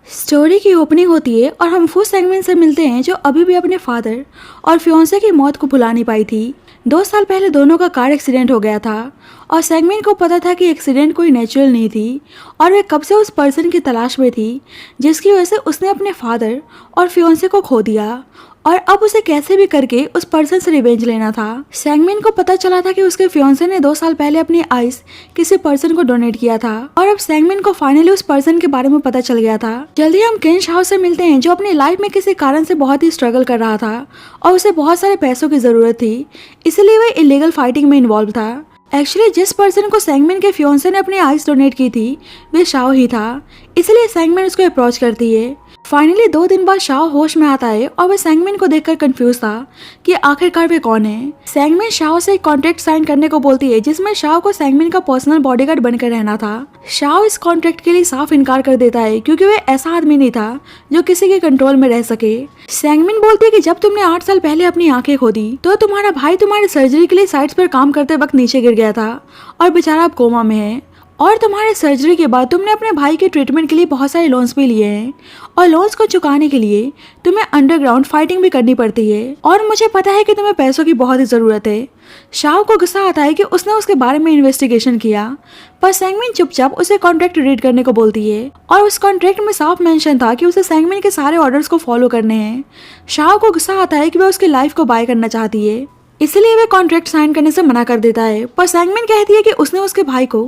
Story की opening होती है और हम फू सेगमेंट से मिलते हैं जो अभी भी अपने फादर और फियोंसे की मौत को भुला नहीं पाई थी। 2 साल पहले दोनों का कार एक्सीडेंट हो गया था और सेगमेंट को पता था कि एक्सीडेंट कोई नेचुरल नहीं थी और वे कब से उस पर्सन की तलाश में थी जिसकी वजह से उसने अपने फादर और फियोंसे को खो दिया और अब उसे कैसे भी करके उस पर्सन से रिवेंज लेना था। सेगमेंट को पता चला था कि उसके फियोंसे ने 2 साल पहले अपनी आइस किसी पर्सन को डोनेट किया था और अब सेगमेंट को फाइनली उस पर्सन के बारे में पता चल गया था। जल्दी हम किन शाओ से मिलते हैं जो अपनी लाइफ में किसी कारण से बहुत ही स्ट्रगल कर रहा था और उसे बहुत सारे पैसों की जरूरत थी, इसलिए वह इलीगल फाइटिंग में इन्वॉल्व था। एक्चुअली जिस पर्सन को सेगमेंट के फियोंसे ने अपनी आइस डोनेट की थी वे शाओ ही था, इसलिए सेगमेंट उसको अप्रोच करती है। फाइनली 2 दिन बाद शाओ होश में आता है और वह सेगमेंट को देखकर कंफ्यूज था कि आखिरकार वे कौन है। सेगमेंट शाओ से एक कॉन्ट्रैक्ट साइन करने को बोलती है जिसमें शाओ को सेगमेंट का पर्सनल बॉडीगार्ड बनकर रहना था। शाओ इस कॉन्ट्रैक्ट के लिए साफ इनकार कर देता है क्योंकि वह ऐसा आदमी नहीं था जो किसी के कंट्रोल में रह सके। सेगमेंट बोलती है कि जब तुमने 8 साल पहले अपनी आंखें खो दी तो तुम्हारा भाई तुम्हारी सर्जरी के लिए साइट्स पर काम करते वक्त नीचे गिर गया था और बेचारा अब कोमा में है और तुम्हारे सर्जरी के बाद तुमने अपने भाई के ट्रीटमेंट के लिए बहुत सारे लोन्स भी लिए हैं और लोन्स को चुकाने के लिए तुम्हें अंडरग्राउंड फाइटिंग भी करनी पड़ती है और मुझे पता है कि तुम्हें पैसों की बहुत ही ज़रूरत है। शाओ को गुस्सा आता है कि उसने उसके बारे में इन्वेस्टिगेशन किया, पर सेगमेंट चुपचाप उसे कॉन्ट्रैक्ट रीड करने को बोलती है और उस कॉन्ट्रैक्ट में साफ मेंशन था कि उसे सेगमेंट के सारे ऑर्डर्स को फॉलो करने हैं। शाओ को गुस्सा आता है कि वह उसकी लाइफ को बाय करना चाहती है, इसलिए वे कॉन्ट्रैक्ट साइन करने से मना कर देता है। पर सेगमेंट कहती है कि उसने उसके भाई को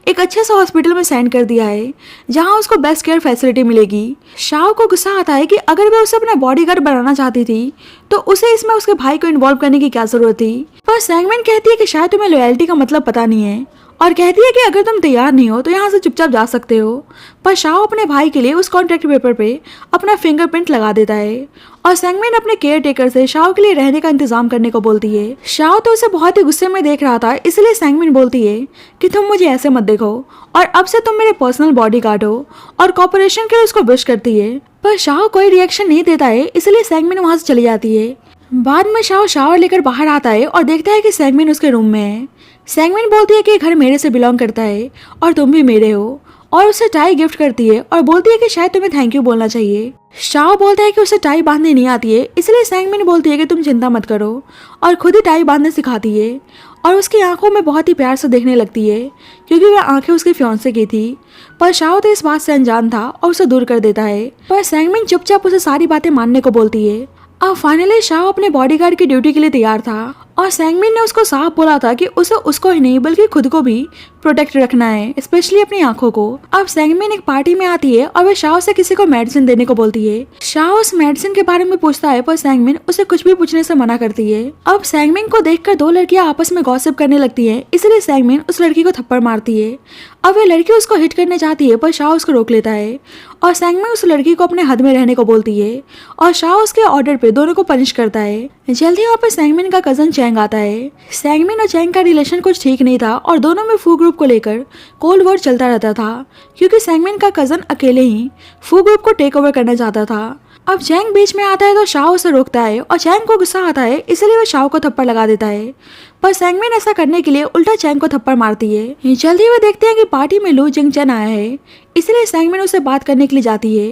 एक अच्छे से हॉस्पिटल में सेंड कर दिया है जहां उसको बेस्ट केयर फैसिलिटी मिलेगी। शाओ को गुस्सा आता है कि अगर वे उसे अपना बॉडीगार्ड बनाना चाहती थी तो उसे इसमें उसके भाई को इन्वॉल्व करने की क्या जरूरत थी। पर सेगमेंट कहती है कि शायद तुम्हें लॉयल्टी का मतलब पता नहीं है और कहती है कि अगर तुम तैयार नहीं हो तो यहाँ से चुपचाप जा सकते हो। पर शाओ अपने भाई के लिए उस कॉन्ट्रैक्ट पेपर पे अपना फिंगरप्रिंट लगा देता है और सेगमेंट अपने केयर टेकर से शाओ के लिए रहने का इंतजाम करने को बोलती है। शाओ तो उसे बहुत ही गुस्से में देख रहा था, इसलिए सेगमेंट बोलती है कि तुम मुझे ऐसे मत देखो और अब से तुम मेरे पर्सनल बॉडीगार्ड हो और कॉपरेशन के लिए उसको विश करती है। पर शाओ कोई रिएक्शन नहीं देता है, इसलिए सेगमेंट वहां से चली जाती है। बाद में शाओ शावर लेकर बाहर आता है और देखता है कि सेगमेंट उसके रूम में है। सेगमेंट बोलती है कि ये घर मेरे से बिलोंग करता है और तुम भी मेरे हो और उसे टाई गिफ्ट करती है और बोलती है कि शायद तुम्हें थैंक यू बोलना चाहिए। शाओ बोलता है कि उसे टाई बांधने नहीं आती है, इसलिए सेगमेंट बोलती है कि तुम चिंता मत करो और खुद ही टाई बांधने सिखाती है और उसकी आंखों में बहुत ही प्यार से देखने लगती है क्योंकि वह आंखें उसके फियांसे की थी। पर शाओ तो इस बात से अनजान था और उसे दूर कर देता है, पर सेगमेंट चुपचाप उसे सारी बातें मानने को बोलती है। अब फाइनली शाओ अपने बॉडीगार्ड की ड्यूटी के लिए तैयार था और सेगमेंट ने उसको साफ बोला था कि उसे उसको ही नहीं बल्कि खुद को भी प्रोटेक्ट रखना है, स्पेशली अपनी आंखों को। अब सेगमेंट एक पार्टी में आती है और वह शाओ से किसी को मेडिसिन देने को बोलती है। शाओ उस मेडिसिन के बारे में पूछता है पर सेगमेंट उसे कुछ भी पूछने से मना करती है। अब सेगमेंट को देखकर 2 लड़कियां आपस में गॉसिप करने लगती है, इसलिए सेगमेंट उस लड़की को थप्पड़ मारती है। अब वह लड़की उसको हिट करने चाहती है पर शाओ उसको रोक लेता है और सेगमेंट उस लड़की को अपने हद में रहने को बोलती है और शाओ उसके ऑर्डर पे दोनों को पनिश करता है। जल्दी वहाँ पे सेगमेंट का कजन चैंग आता है। सेगमेंट और चैंग का रिलेशन कुछ ठीक नहीं था और दोनों में फू ग्रुप को लेकर कोल्ड वॉर चलता रहता था क्योंकि सेगमेंट का कजन अकेले ही फू ग्रुप को टेक ओवर करना चाहता था। अब चैंग बीच में आता है तो शाओ उसे रोकता है और चैंग को गुस्सा आता है, इसलिए वह शाओ को थप्पड़ लगा देता है। पर सेगमेंट ऐसा करने के लिए उल्टा चैंग को थप्पड़ मारती है। जल्दी वे देखते हैं कि पार्टी में लू जिंगचेन आया है, इसलिए सेगमेंट उससे बात करने के लिए जाती है।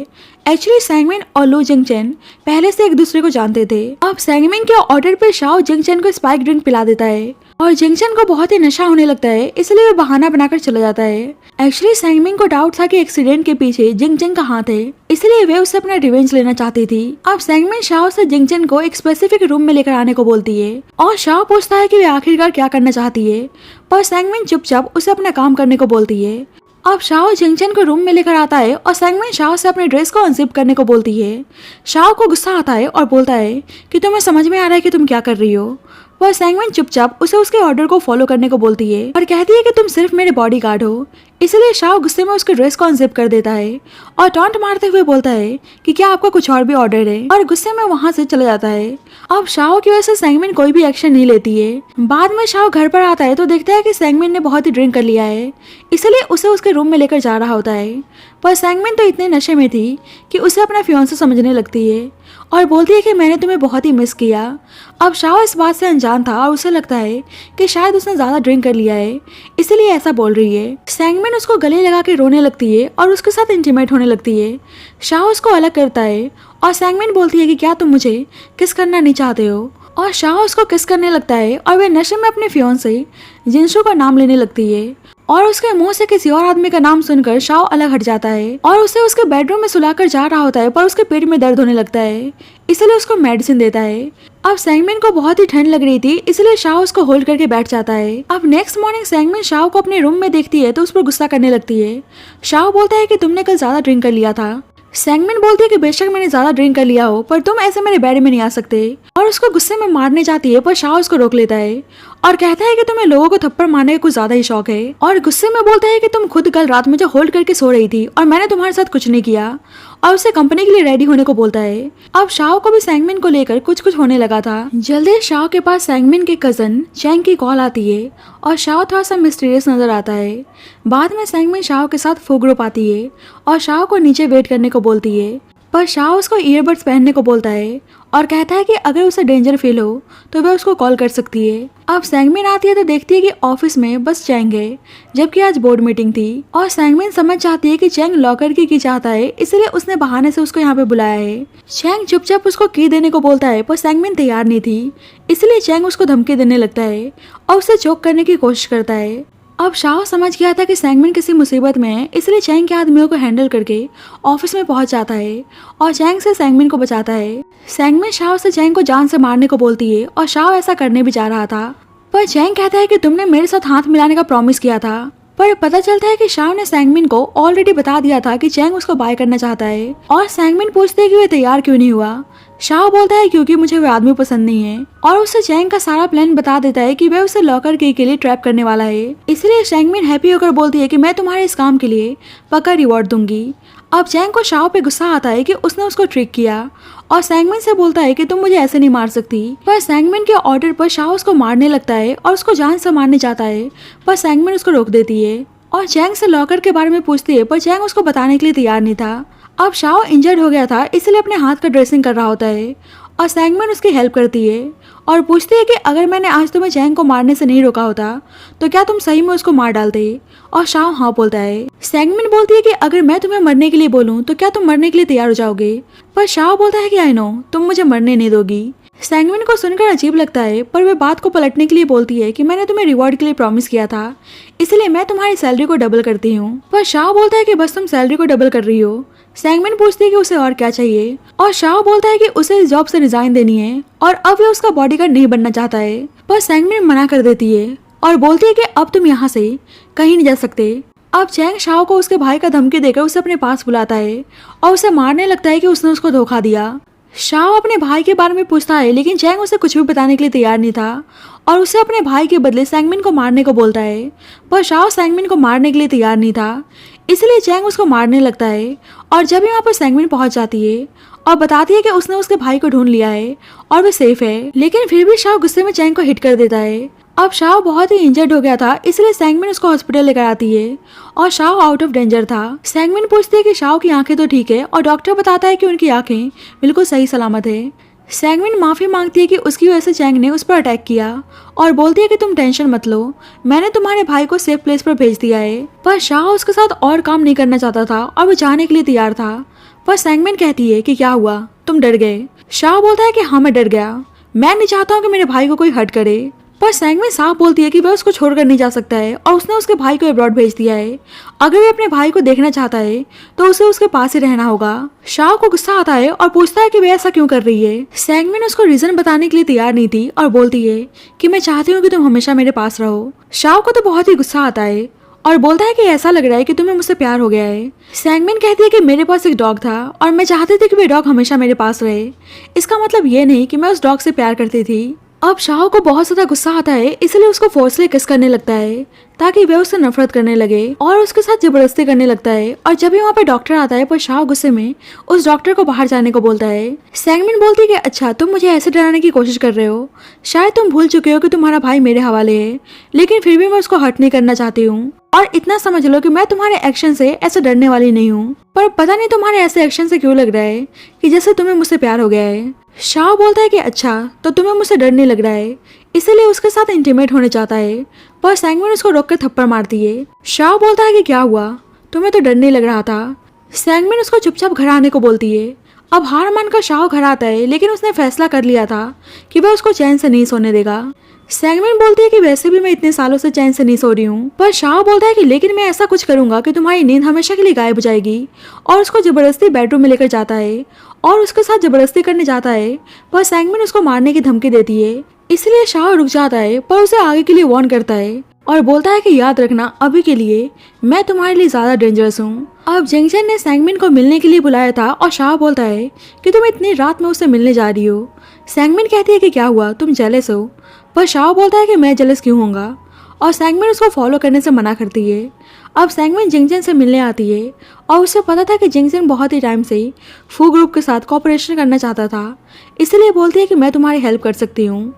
एक्चुअली सेगमेंट और लू जिंगचेन पहले से एक दूसरे को जानते थे। अब सेगमेंट के ऑर्डर पे शाओ जिंगचेन को स्पाइक ड्रिंक पिला देता है और जिंगचेन को बहुत ही नशा होने लगता है, इसलिए वह बहाना बनाकर चला जाता है। एक्चुअली सेगमेंट को डाउट था कि एक्सीडेंट के पीछे जिंगचेन का हाथ है, इसलिए वे उससे अपना रिवेंज लेना चाहती थी। अब सेगमेंट शाओ से जिंगचेन को एक स्पेसिफिक रूम में लेकर आने को बोलती है और शाओ पूछता है कि वे आखिरकार क्या करना चाहती है, पर सेगमेंट चुपचाप उसे अपना काम करने को बोलती है। अब शाओ जिंगचेन को रूम में लेकर आता है और सेगमेंट शाओ से अपने ड्रेस को अनजिप करने को बोलती है। शाओ को गुस्सा आता है और बोलता है कि तुम्हें समझ में आ रहा है कि तुम क्या कर रही हो, पर सेगमेंट चुपचाप उसे उसके ऑर्डर को फॉलो करने को बोलती है और कहती है कि तुम सिर्फ मेरे बॉडीगार्ड हो, इसलिए शाओ गुस्से में उसके ड्रेस को अनजिप कर देता है और टॉन्ट मारते हुए बोलता है कि क्या आपका कुछ और भी ऑर्डर है, और गुस्से में वहां से चला जाता है। अब शाओ की वजह से सेगमेंट कोई भी एक्शन नहीं लेती है। बाद में शाओ घर पर आता है तो देखता है कि सेगमेंट ने बहुत ही ड्रिंक कर लिया है, इसलिए उसे उसके रूम में लेकर जा रहा होता है। पर सेगमेंट तो इतने नशे में थी कि उसे अपना फियांसे समझने लगती है और बोलती है कि मैंने तुम्हें बहुत ही मिस किया। अब शाओ इस बात से अनजान था और उसे लगता है कि शायद उसने ज्यादा ड्रिंक कर लिया है, इसलिए ऐसा बोल रही है। सेगमेंट सैंगमिन उसको गले लगा के रोने लगती है और उसके साथ इंटीमेट होने लगती है। शाह उसको अलग करता है और सैंगमिन बोलती है कि क्या तुम मुझे किस करना नहीं चाहते हो, और शाह उसको किस करने लगता है और वे नशे में अपने फियोंसे जिनसू का नाम लेने लगती है और उसके मुंह से किसी और आदमी का नाम सुनकर शाह अलग हट जाता है और उसे उसके बेडरूम में सुलाकर जा रहा होता है, पर उसके पेट में दर्द होने लगता है, इसलिए उसको मेडिसिन देता है। अब सैंगमिन को बहुत ही ठंड लग रही थी, इसलिए शाह उसको होल्ड करके बैठ जाता है। अब नेक्स्ट मॉर्निंग सैंगमिन शाह को अपने रूम में देखती है तो उस पर गुस्सा करने लगती है। शाह बोलता है कि तुमने कल ज्यादा ड्रिंक कर लिया था। सैंगमिन बोलती है कि बेशक मैंने ज्यादा ड्रिंक कर लिया हो, पर तुम ऐसे मेरे बेड में नहीं आ सकते, और उसको गुस्से में मारने जाती है, पर शाह उसको रोक लेता है और कहता है कि तुम्हें लोगों को थप्पड़ मारने का कुछ ज्यादा ही शौक है, और गुस्से में बोलता है कि तुम खुद कल रात मुझे होल्ड करके सो रही थी और मैंने तुम्हारे साथ कुछ नहीं किया, और उसे कंपनी के लिए रेडी होने को बोलता है। अब शाह को भी सैंगमिन को लेकर कुछ कुछ होने लगा था। जल्दी शाह के पास सैंगमिन के कजन चैंग की कॉल आती है और शाह थोड़ा सा मिस्टीरियस नजर आता है। बाद में सैंगमिन शाह के साथ फोक ग्रुप आती है और शाह को नीचे वेट करने को बोलती है, पर शाह उसको ईयरबड्स पहनने को बोलता है और कहता है कि अगर उसे डेंजर फील हो तो वह उसको कॉल कर सकती है। अब सैंगमिन आती है तो देखती है कि ऑफिस में बस चैंग है, जबकि आज बोर्ड मीटिंग थी, और सैंगमिन समझ जाती है कि चैंग लॉकर की चाहता है, इसलिए उसने बहाने से उसको यहाँ पे बुलाया है। चैंग चुपचाप उसको की देने को बोलता है, पर सैंगमिन तैयार नहीं थी, इसलिए चैंग उसको धमकी देने लगता है और उसे चोक करने की कोशिश करता है। अब शाह समझ गया था कि सैंगमिन किसी मुसीबत में है, इसलिए चैंग के आदमियों को हैंडल करके ऑफिस में पहुंच जाता है और चैंग से सैंगमिन को बचाता है। सैंगमिन शाह से चैंग को जान से मारने को बोलती है और शाह ऐसा करने भी जा रहा था, पर चैंग कहता है कि तुमने मेरे साथ हाथ मिलाने का प्रॉमिस किया था। पर पता चलता है कि शाह ने सैंगमिन को ऑलरेडी बता दिया था कि चैंग उसको बाय करना चाहता है, और सैंगमिन पूछते है कि वह तैयार क्यों नहीं हुआ। शाह बोलता है क्योंकि मुझे वह आदमी पसंद नहीं है, और उसे चैंग का सारा प्लान बता देता है कि वह उसे लॉकर की के लिए ट्रैप करने वाला है। इसलिए सैंगमिन हैप्पी होकर बोलती है कि मैं तुम्हारे इस काम के लिए पक्का रिवॉर्ड दूंगी। अब चैंग को शाह पे गुस्सा आता है कि उसने उसको ट्रिक किया, और सैंगमिन से बोलता है कि तुम मुझे ऐसे नहीं मार सकती, पर सैंगमिन के ऑर्डर पर शाह उसको मारने लगता है और उसको जान से मारने जाता है, पर सैंगमिन उसको रोक देती है और चैंग से लॉकर के बारे में पूछती है, पर चैंग उसको बताने के लिए तैयार नहीं था। अब शाह इंजर्ड हो गया था, इसलिए अपने हाथ का ड्रेसिंग कर रहा होता है और सैंगमिन उसकी हेल्प करती है और पूछती है कि अगर मैंने आज तुम्हें चैंग को मारने से नहीं रोका होता तो क्या तुम सही में उसको मार डालते, और शाह हाँ बोलता है। सैंगमिन बोलती है कि अगर मैं तुम्हें मरने के लिए बोलूं तो क्या तुम मरने के लिए तैयार हो जाओगे, पर शाह बोलता है कि आई नो तुम मुझे मरने नहीं दोगी। सैंगमिन को सुनकर अजीब लगता है, पर वह बात को पलटने के लिए बोलती है कि मैंने तुम्हें रिवॉर्ड के लिए प्रॉमिस किया था, इसलिए मैं तुम्हारी सैलरी को डबल करती हूँ। पर शाह बोलता है कि बस तुम सैलरी को डबल कर रही हो। सैंगमिन पूछती है कि उसे और क्या चाहिए, और शाह बोलता है कि उसे इस जॉब से रिजाइन देनी है और अब वह उसका बॉडीगार्ड नहीं बनना चाहता है, पर सैंगमिन मना कर देती है और बोलती है कि अब तुम यहाँ से कहीं नहीं जा सकते। अब चैंग शाह को उसके भाई का धमकी देकर उसे अपने पास बुलाता है और उसे मारने लगता है कि उसने उसको धोखा दिया। शाह अपने भाई के बारे में पूछता है, लेकिन चैंग उसे कुछ भी बताने के लिए तैयार नहीं था और उसे अपने भाई के बदले सैंगमिन को मारने को बोलता है, पर शाह सैंगमिन को मारने के लिए तैयार नहीं था, इसलिए चैंग उसको मारने लगता है। और जब यहाँ पर सैंगमिन पहुंच जाती है और बताती है कि उसने उसके भाई को ढूंढ लिया है और वह सेफ है, लेकिन फिर भी शाह गुस्से में चैंग को हिट कर देता है। अब शाह बहुत ही इंजर्ड हो गया था, इसलिए सैंगमिन उसको हॉस्पिटल लेकर आती है और शाह आउट ऑफ डेंजर था। सैंगमिन पूछती है कि शाह की आंखें तो ठीक है, और डॉक्टर बताता है कि उनकी आंखें बिल्कुल सही सलामत है। सैंगमिन माफी मांगती है कि उसकी वजह से चैंग ने उस पर अटैक किया और बोलती है कि तुम टेंशन मत लो, मैंने तुम्हारे भाई को सेफ प्लेस पर भेज दिया है। पर शाह उसके साथ और काम नहीं करना चाहता था और वो जाने के लिए तैयार था, पर सैंगमिन कहती है कि क्या हुआ, तुम डर गए। शाह बोलता है कि हाँ मैं डर गया, मैं नहीं चाहता हूँ कि मेरे भाई को कोई हर्ट करे, पर सैंगमिन साफ बोलती है कि वह उसको छोड़कर नहीं जा सकता है और उसने उसके भाई को अब्रॉड भेज दिया है। अगर वह अपने भाई को देखना चाहता है तो उसे उसके पास ही रहना होगा। शाह को गुस्सा आता है और पूछता है कि वह ऐसा क्यों कर रही है। सैंगमिन उसको रीजन बताने के लिए तैयार नहीं थी और बोलती है कि मैं चाहती हूँ कि तुम हमेशा मेरे पास रहो। शाह को तो बहुत ही गुस्सा आता है और बोलता है कि ऐसा लग रहा है कि तुम्हें मुझसे प्यार हो गया है। सैंगमिन कहती है कि मेरे पास एक डॉग था और मैं चाहती थी कि वह डॉग हमेशा मेरे पास रहे, इसका मतलब ये नहीं कि मैं उस डॉग से प्यार करती थी। अब शाह को बहुत ज्यादा गुस्सा आता है, इसलिए उसको फोर्सली किस करने लगता है ताकि वह उससे नफरत करने लगे और उसके साथ जबरदस्ती करने लगता है। और जब भी वहाँ पे डॉक्टर आता है, पर शाह गुस्से में उस डॉक्टर को बाहर जाने को बोलता है। सैंगमिन बोलती है कि अच्छा तुम मुझे ऐसे डराने की कोशिश कर रहे हो, शायद तुम भूल चुके हो कि तुम्हारा भाई मेरे हवाले है, लेकिन फिर भी मैं उसको हर्ट नहीं करना चाहती हूँ, और इतना समझ लो कि मैं तुम्हारे एक्शन से ऐसे डरने वाली नहीं हूँ। पर पता नहीं तुम्हारे ऐसे एक्शन से क्यों लग रहा है कि जैसे तुम्हें मुझसे प्यार हो गया है। शाह बोलता है कि अच्छा तो तुम्हें मुझसे डर नहीं लग रहा है, इसीलिए उसके साथ इंटीमेट होने चाहता है, पर सैंगमिन उसको रोक कर थप्पड़ मारती है। शाओ बोलता है कि क्या हुआ, तुम्हें तो डर नहीं लग रहा था। सैंगमिन उसको चुपचाप घर आने को बोलती है। अब हार मानकर शाओ घर आता है, लेकिन उसने फैसला कर लिया था कि वह उसको चैन से नहीं सोने देगा। सैंगमिन बोलती है कि वैसे भी मैं इतने सालों से चैन से नहीं सो रही हूँ, पर शाओ बोलता है कि लेकिन मैं ऐसा कुछ करूंगा कि तुम्हारी नींद हमेशा के लिए गायब हो जाएगी, और उसको जबरदस्ती बेडरूम में लेकर जाता है और उसके साथ जबरदस्ती करने जाता है, पर सैंगमिन उसको मारने की धमकी देती है। इसलिए शाओ रुक जाता है, पर उसे आगे के लिए वार्न करता है और बोलता है कि याद रखना, अभी के लिए मैं तुम्हारे लिए ज्यादा डेंजरस हूँ। अब जिंगचन ने सैंगमिन को मिलने के लिए बुलाया था और शाओ बोलता है कि तुम इतनी रात में उससे मिलने जा रही हो। सैंगमिन कहती है कि क्या हुआ, तुम जेलस हो, पर शाओ बोलता है कि मैं जेलस क्यों होऊंगा, और सैंगमिन उसको फॉलो करने से मना करती है। अब सैंगमिन जिंगचन से मिलने आती है और उसे पता था कि जिंगचन बहुत ही टाइम से फू ग्रुप के साथ कोऑपरेशन करना चाहता था, इसलिए बोलती है कि मैं तुम्हारी हेल्प कर सकती हूँ।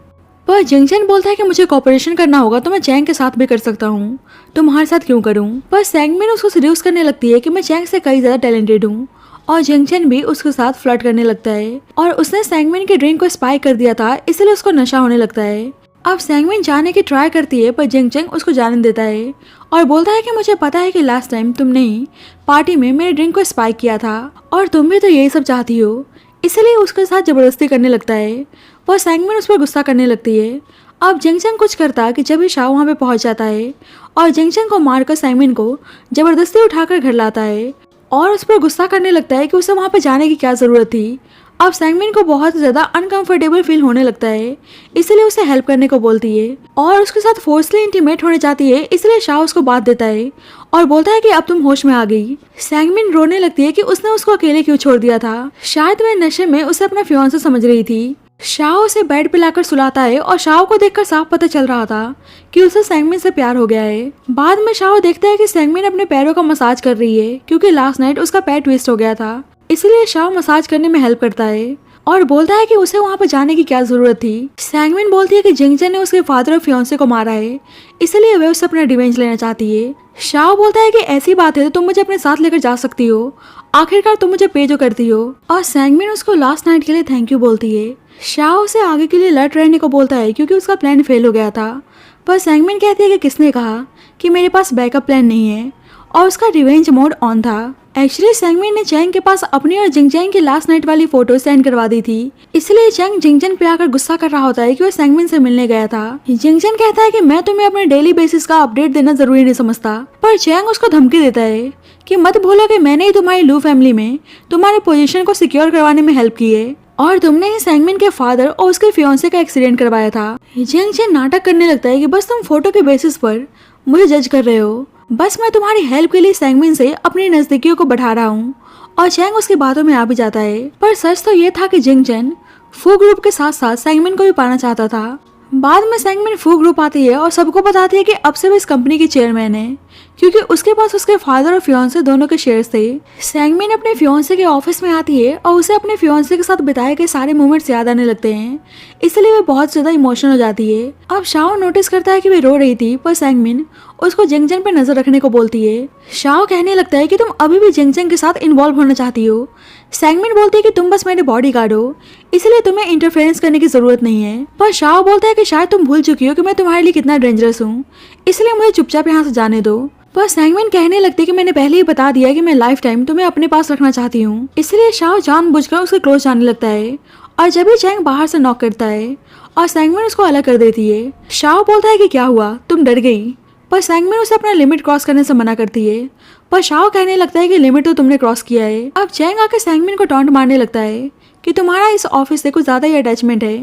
पर जिंगचन बोलता है कि मुझे कोऑपरेशन करना होगा तो मैं चैंग के साथ भी कर सकता हूँ, तुम्हारे साथ क्यों करूँ। पर सैंगमिन उसको सीड्यूस करने लगती है कि मैं चैंग से कई ज्यादा टैलेंटेड हूँ, और जिंगचन भी उसके साथ फ्लर्ट करने लगता है, और उसने सैंगमिन के ड्रिंक को स्पाई कर दिया था, इसलिए उसको नशा होने लगता है। अब सैंगमिन जाने की ट्राई करती है, पर जिंगचन उसको जाने देता है और बोलता है कि मुझे पता है कि लास्ट टाइम तुमने ही पार्टी में मेरे ड्रिंक को स्पाई किया था और तुम भी तो यही सब चाहती हो, इसलिए उसके साथ जबरदस्ती करने लगता है। पर सैंगमिन उस पर गुस्सा करने लगती है। अब जिंगचन कुछ करता कि जब भी शाओ वहाँ पे पहुँच जाता है और जिंगचन को मारकर सैंगमिन को जबरदस्ती उठाकर घर लाता है और उस पर गुस्सा करने लगता है कि उसे वहाँ पे जाने की क्या ज़रूरत थी। अब सैंगमिन को बहुत ज़्यादा अनकंफर्टेबल फील होने लगता है, इसलिए उसे हेल्प करने को बोलती है और उसके साथ फोर्सली इंटीमेट होने चाहती है, इसलिए शाओ उसको बात देता है और बोलता है कि अब तुम होश में आ गई। सैंगमिन रोने लगती है कि उसने उसको अकेले क्यों छोड़ दिया था, शायद वह नशे में उसे अपना फियांसे समझ रही थी। शाओ उसे बेड पे लाकर सुलाता है और शाओ को देखकर साफ पता चल रहा था कि उसे सैंगमिन से प्यार हो गया है। बाद में शाओ देखता है कि सैंगमिन अपने पैरों का मसाज कर रही है, क्योंकि लास्ट नाइट उसका पैर ट्विस्ट हो गया था, इसलिए शाओ मसाज करने में हेल्प करता है और बोलता है कि उसे वहाँ पर जाने की क्या जरूरत थी। सैंगमिन बोलती है कि जिंगचन ने उसके फादर और फियांसे को मारा है, इसलिए वह उससे अपना रिवेंज लेना चाहती है। शाओ बोलता है कि ऐसी बात है तो तुम मुझे अपने साथ लेकर जा सकती हो, आखिरकार तुम मुझे पे जो करती हो, और सैंगमिन उसको लास्ट नाइट के लिए थैंक यू बोलती है। शाओ उसे आगे के लिए अलर्ट रहने को बोलता है क्योंकि उसका प्लान फेल हो गया था, पर सैंगमिन कहती है कि किसने कहा कि मेरे पास बैकअप प्लान नहीं है, और उसका रिवेंज मोड ऑन था। एक्चुअली सैंगमिन ने चैंग के पास अपनी और जिंगचन की लास्ट नाइट वाली फोटो सेंड करवा दी थी, इसलिए चैंग जिंगचन पे आकर गुस्सा कर रहा होता है कि वह सैंगमिन से मिलने गया था। जिंगचन कहता है कि मैं तुम्हें अपने डेली बेसिस का अपडेट देना जरूरी नहीं समझता, पर चैंग उसको धमकी देता है कि मत भूलो कि मैंने ही तुम्हारी लू फैमिली में तुम्हारी पोजीशन को सिक्योर करवाने में हेल्प की है, और तुमने ही सैंगमिन के फादर और उसके फियांसे का एक्सीडेंट करवाया था। जिंगचन नाटक करने लगता है कि बस तुम फोटो के बेसिस पर मुझे जज कर रहे हो, बस मैं तुम्हारी हेल्प के लिए सैंगमिन से अपनी नजदीकियों को बढ़ा रहा हूँ, और चैंग उसकी बातों में आ भी जाता है। पर सच तो ये था कि जिंगचन फू ग्रुप के साथ साथ सैंगमिन को भी पाना चाहता था। बाद में सैंगमिन फू ग्रुप आती है और सबको बताती है कि अब से वो इस कंपनी की चेयरमैन है, क्योंकि उसके पास उसके फादर और फियांसे दोनों के शेयर्स थे। सैंगमिन अपने फियांसे के ऑफिस में आती है और उसे अपने फियांसे के साथ बिताए गए सारे मोमेंट्स याद आने लगते हैं, इसलिए वे बहुत ज्यादा इमोशनल हो जाती है। अब शाओ नोटिस करता है कि वे रो रही थी, पर सैंगमिन उसको जिंगचन पे नजर रखने को बोलती है। शाओ कहने लगता है कि तुम अभी भी जिंगचन के साथ इन्वॉल्व होना चाहती हो। सैंगमिन बोलती है कि तुम बस मेरे बॉडीगार्ड हो, इसलिए तुम्हें इंटरफेरेंस करने की जरूरत नहीं है। पर शाओ बोलता है कि शायद तुम भूल चुकी हो कि मैं तुम्हारे लिए कितना डेंजरस हूँ, इसलिए मुझे चुपचाप यहाँ से जाने दो। पर सैंगमिन कहने लगती है कि मैंने पहले ही बता दिया कि मैं लाइफ टाइम तुम्हें अपने पास रखना चाहती हूँ, इसलिए शाओ जानबूझकर उसके क्लोज जाने लगता है, और जब भी चैंग बाहर से नॉक करता है और सैंगमिन उसको अलग कर देती है। शाओ बोलता है कि क्या हुआ, तुम डर गई, पर सैंगमिन उसे अपना लिमिट क्रॉस करने से मना करती है। पर शाओ कहने लगता है कि लिमिट तो तुमने क्रॉस किया है। अब चैंग आकर सैंगमिन को टॉन्ट मारने लगता है कि तुम्हारा इस ऑफिस से कुछ ज्यादा ही अटैचमेंट है,